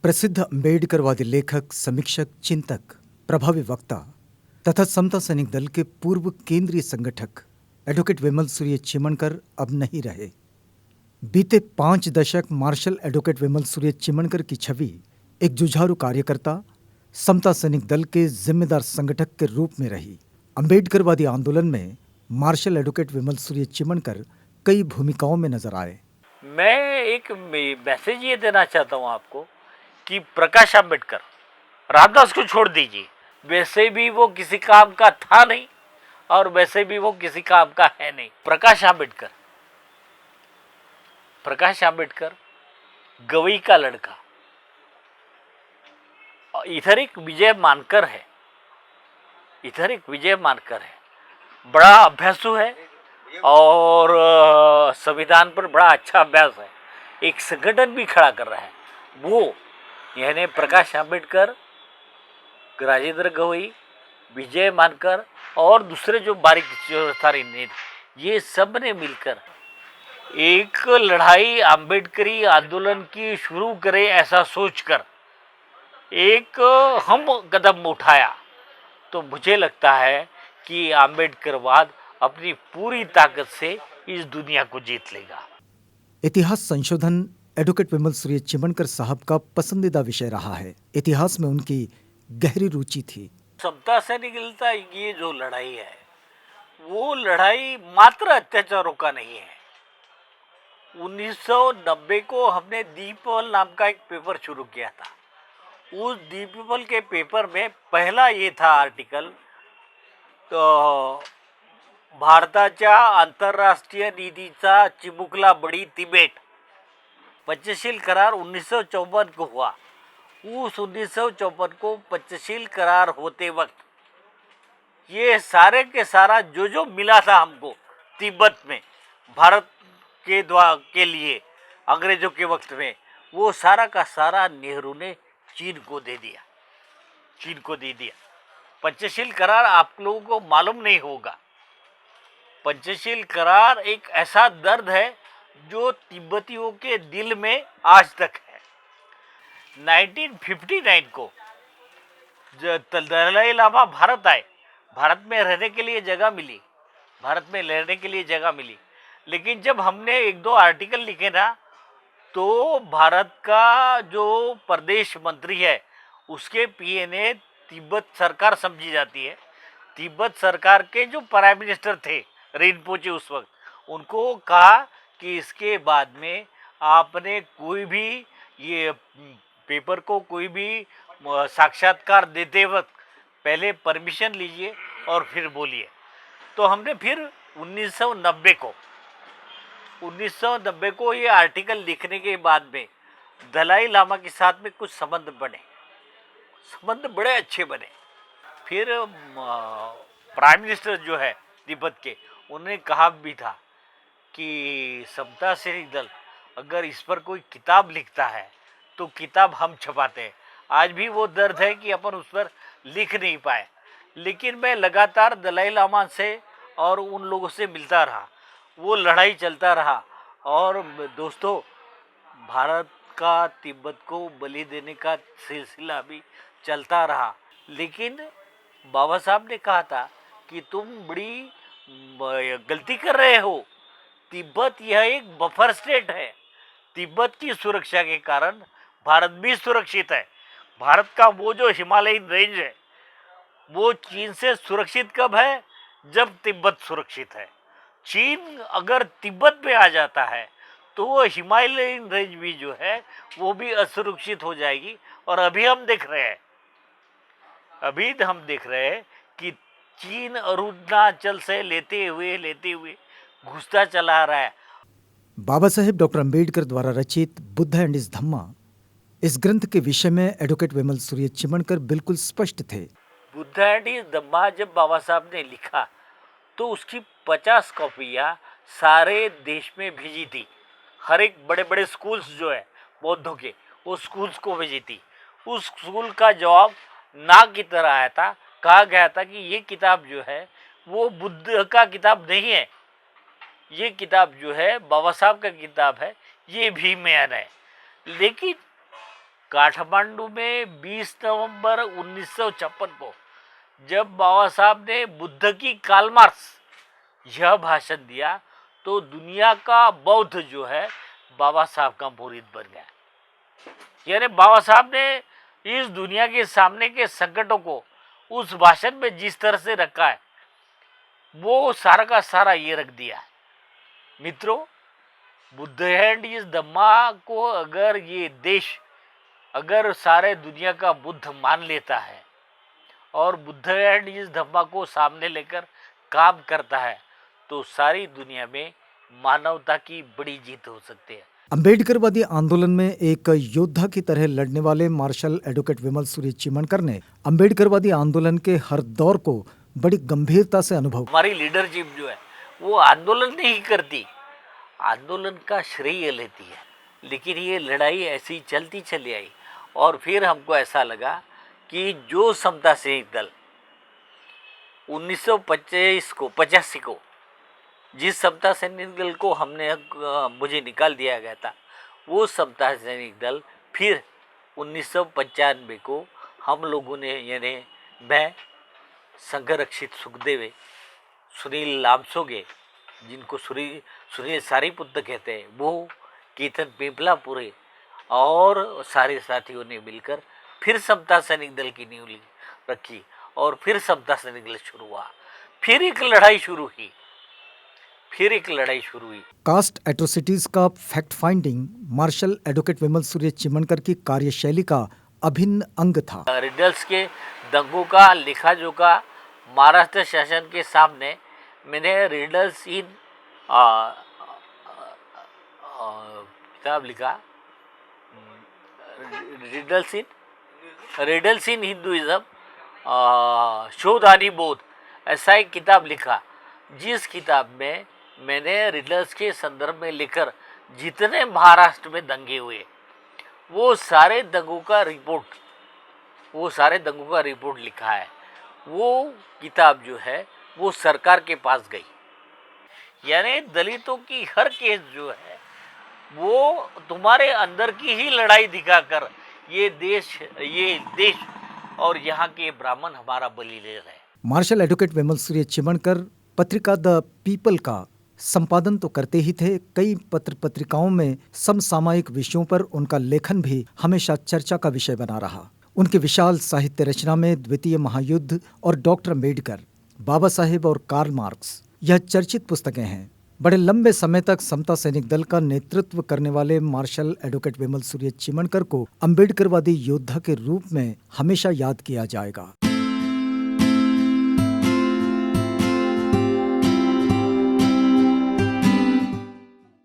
प्रसिद्ध अम्बेडकरवादी लेखक, समीक्षक, चिंतक, प्रभावी वक्ता तथा समता सैनिक दल के पूर्व केंद्रीय संगठक एडवोकेट विमल सूर्य चिमनकर अब नहीं रहे। बीते 5 दशक मार्शल एडवोकेट विमल सूर्य चिमनकर की छवि एक जुझारू कार्यकर्ता, समता सैनिक दल के जिम्मेदार संगठक के रूप में रही। अम्बेडकरवादी आंदोलन में मार्शल एडवोकेट विमल सूर्य चिमनकर कई भूमिकाओं में नजर आए। मैं एक मैसेज ये देना चाहता हूँ आपको कि प्रकाश आंबेडकर, रामदास को छोड़ दीजिए, वैसे भी वो किसी काम का था नहीं और वैसे भी वो किसी काम का है नहीं। प्रकाश आंबेडकर गवई का लड़का, इधर एक विजय मानकर है, बड़ा अभ्यासु है और संविधान पर बड़ा अच्छा अभ्यास है। एक संगठन भी खड़ा कर रहा है वो, यानी प्रकाश आंबेडकर, राजेंद्र गवई, विजय मानकर और दूसरे जो बारीक सारे नेता, ये सब ने मिलकर एक लड़ाई आंबेडकरी आंदोलन की शुरू करें ऐसा सोचकर एक हम कदम उठाया। तो मुझे लगता है कि आंबेडकरवाद अपनी पूरी ताकत से इस दुनिया को जीत लेगा। इतिहास संशोधन एडवोकेट विमल सूर्य चिमनकर साहब का पसंदीदा विषय रहा है। इतिहास में उनकी गहरी रुचि थी। समता सैनिक दल का ये जो लड़ाई है, वो लड़ाई मात्र अत्याचारों का नहीं है। 1990 को हमने दीपवल नाम का एक पेपर शुरू किया था। उस दीपवल के पेपर में पहला ये था आर्टिकल, तो भारताच्या आंतरराष्ट्रीय निधीचा चिमुकला बडी तिबेट, पंचशील करार 1954 को हुआ। उस 1954 को पंचशील करार होते वक्त ये सारे के सारा जो मिला था हमको तिब्बत में भारत के लिए अंग्रेजों के वक्त में, वो सारा का सारा नेहरू ने चीन को दे दिया। पंचशील करार आप लोगों को मालूम नहीं होगा। पंचशील करार एक ऐसा दर्द है जो तिब्बतियों के दिल में आज तक है। 1959 को दलाई लामा भारत आए, भारत में रहने के लिए जगह मिली, लेकिन जब हमने 1-2 आर्टिकल लिखे ना, तो भारत का जो प्रदेश मंत्री है उसके पीएनए तिब्बत सरकार समझी जाती है। तिब्बत सरकार के जो प्राइम मिनिस्टर थे रिनपोचे उस वक्त, उनको कहा कि इसके बाद में आपने कोई भी ये पेपर को कोई भी साक्षात्कार देते वक्त पहले परमिशन लीजिए और फिर बोलिए। तो हमने फिर 1990 को ये आर्टिकल लिखने के बाद में दलाई लामा के साथ में कुछ संबंध बड़े अच्छे बने। फिर प्राइम मिनिस्टर जो है तिब्बत के, उन्होंने कहा भी था कि समता सैनिक दल अगर इस पर कोई किताब लिखता है तो किताब हम छपाते हैं। आज भी वो दर्द है कि अपन उस पर लिख नहीं पाए, लेकिन मैं लगातार दलाई लामा से और उन लोगों से मिलता रहा, वो लड़ाई चलता रहा। और दोस्तों, भारत का तिब्बत को बलि देने का सिलसिला भी चलता रहा, लेकिन बाबा साहब ने कहा था कि तुम बड़ी गलती कर रहे हो। तिब्बत यह एक बफर स्टेट है। तिब्बत की सुरक्षा के कारण भारत भी सुरक्षित है। भारत का वो जो हिमालयन रेंज है वो चीन से सुरक्षित कब है? जब तिब्बत सुरक्षित है। चीन अगर तिब्बत में आ जाता है तो वो हिमालयन रेंज भी जो है वो भी असुरक्षित हो जाएगी। और अभी हम देख रहे हैं कि चीन अरुणाचल से लेते हुए घुसता चला रहा है। बाबा साहेब डॉक्टर अम्बेडकर द्वारा रचित बुद्ध एंड इस धम्मा, इस ग्रंथ के विषय में एडवोकेट विमल सूर्य चिमनकर बिल्कुल स्पष्ट थे। बुद्ध एंड इस धम्मा जब बाबा साहब ने लिखा तो उसकी 50 कॉपियाँ सारे देश में भेजी थी। हर एक बड़े बड़े स्कूल्स जो है बौद्धों के, वो स्कूल्स को भेजी थी। उस स्कूल का जवाब ना की तरह आया था। कहा गया था कि ये किताब जो है वो बुद्ध का किताब नहीं है, ये किताब जो है बाबा साहब का किताब है, ये भीमयान है। लेकिन काठमांडू में 20 नवंबर 1956 को जब बाबा साहब ने बुद्ध की कार्ल मार्क्स यह भाषण दिया तो दुनिया का बौद्ध जो है बाबा साहब का मुरीद बन गया। यानी बाबा साहब ने इस दुनिया के सामने के संकटों को उस भाषण में जिस तरह से रखा है वो सारा का सारा ये रख दिया है। मित्रों, बुद्ध एंड इस धम्मा को अगर ये देश अगर सारे दुनिया का बुद्ध मान लेता है और बुद्ध एंड इस धम्मा को सामने लेकर काम करता है तो सारी दुनिया में मानवता की बड़ी जीत हो सकती है। अम्बेडकरवादी आंदोलन में एक योद्धा की तरह लड़ने वाले मार्शल एडवोकेट विमल सूर्य चिमनकर ने अम्बेडकरवादी आंदोलन के हर दौर को बड़ी गंभीरता से अनुभव। हमारी लीडरशिप जो है वो आंदोलन नहीं करती, आंदोलन का श्रेय लेती है, लेकिन ये लड़ाई ऐसी चलती चली आई और फिर हमको ऐसा लगा कि जो समता सैनिक दल 1985 को जिस समता सैनिक दल को मुझे निकाल दिया गया था वो समता सैनिक दल फिर 1995 को हम लोगों ने यानी मैं संघरक्षित सुखदेव, सुनील लामसोगे जिनको सुनील सारीपुत्र कहते हैं, वो कीर्तन पिंपलापुरे और सारे साथियों ने मिलकर फिर समता सैनिक दल की नींव रखी और फिर समता सैनिक दल शुरू हुआ। फिर एक लड़ाई शुरू हुई। कास्ट एट्रोसिटीज का फैक्ट फाइंडिंग मार्शल एडवोकेट विमल सूर्य चिमनकर की कार्यशैली का अभिन्न अंग था। रिडल्स के दंगों का लिखा जोखा महाराष्ट्र शासन के सामने मैंने रिडल्स इन किताब लिखा, रिडल्स इन हिंदुइज्म शोधानी बोध, ऐसा एक किताब लिखा जिस किताब में मैंने रिडल्स के संदर्भ में लेकर जितने महाराष्ट्र में दंगे हुए वो सारे दंगों का रिपोर्ट लिखा है। वो किताब जो है वो सरकार के पास गई, यानी दलितों की हर केस जो है वो तुम्हारे अंदर की ही लड़ाई दिखाकर ये देश और यहाँ के ब्राह्मण हमारा बलि ले रहे हैं। मार्शल एडवोकेट विमल सूर्य चिमनकर पत्रिका द पीपल का संपादन तो करते ही थे, कई पत्रिकाओं में समसामयिक विषयों पर उनका लेखन भी हमेशा चर्चा का विषय बना रहा। उनकी विशाल साहित्य रचना में द्वितीय महायुद्ध और डॉक्टर अम्बेडकर, बाबा साहेब और कार्ल मार्क्स यह चर्चित पुस्तकें हैं। बड़े लंबे समय तक समता सैनिक दल का नेतृत्व करने वाले मार्शल एडवोकेट विमल सूर्य चिमनकर को अम्बेडकरवादी योद्धा के रूप में हमेशा याद किया जाएगा।